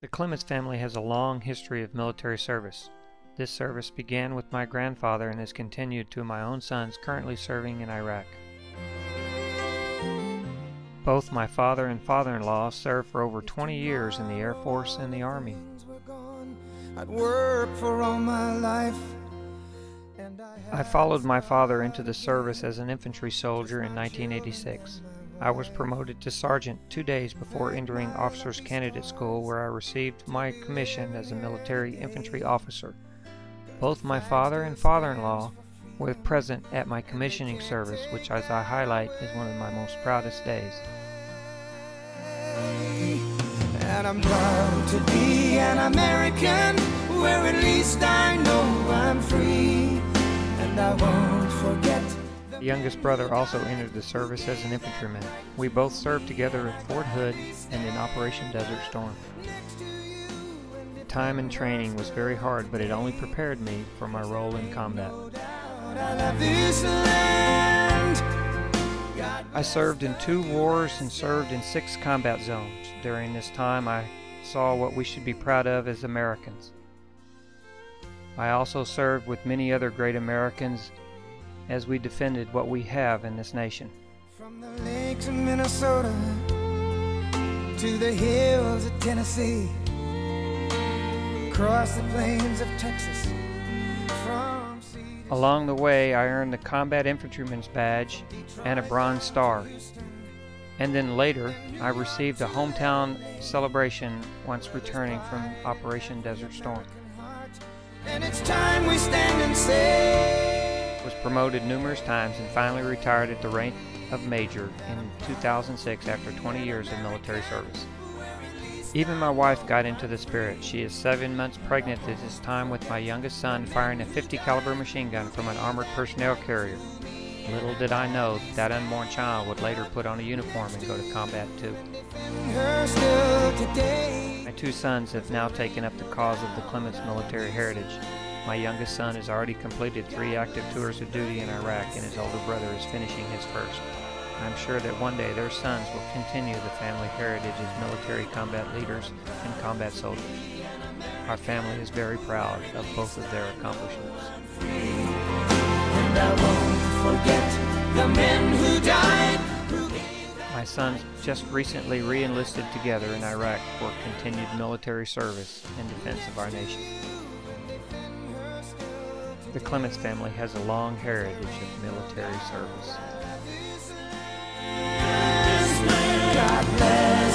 The Clements family has a long history of military service. This service began with my grandfather and has continued to my own sons currently serving in Iraq. Both my father and father-in-law served for over 20 years in the Air Force and the Army. I'd worked for all my life. I followed my father into the service as an infantry soldier in 1986. I was promoted to sergeant 2 days before entering Officers Candidate School, where I received my commission as a military infantry officer. Both my father and father-in-law were present at my commissioning service, which, as I highlight, is one of my most proudest days. And I'm proud to be an American, where at least I know I'm free, and I won't forget. The youngest brother also entered the service as an infantryman. We both served together at Fort Hood and in Operation Desert Storm. Time and training was very hard, but it only prepared me for my role in combat. I served in 2 wars and served in 6 combat zones. During this time, I saw what we should be proud of as Americans. I also served with many other great Americans as we defended what we have in this nation. From the lakes of Minnesota to the hills of Tennessee, across the plains of Texas, from sea to Along the way, I earned the Combat Infantryman's Badge and a Bronze Star. And then later, I received a hometown celebration once returning from Operation Desert Storm. and it's time we stand and say. Was promoted numerous times and finally retired at the rank of Major in 2006 after 20 years of military service. Even my wife got into the spirit. She is 7 months pregnant at this time with my youngest son firing a .50 caliber machine gun from an armored personnel carrier. Little did I know that unborn child would later put on a uniform and go to combat too. My 2 sons have now taken up the cause of the Clements military heritage. My youngest son has already completed 3 active tours of duty in Iraq, and his older brother is finishing his first. I'm sure that one day their sons will continue the family heritage as military combat leaders and combat soldiers. Our family is very proud of both of their accomplishments. And I won't forget the men who died. My sons just recently re-enlisted together in Iraq for continued military service in defense of our nation. The Clements family has a long heritage of military service. God bless.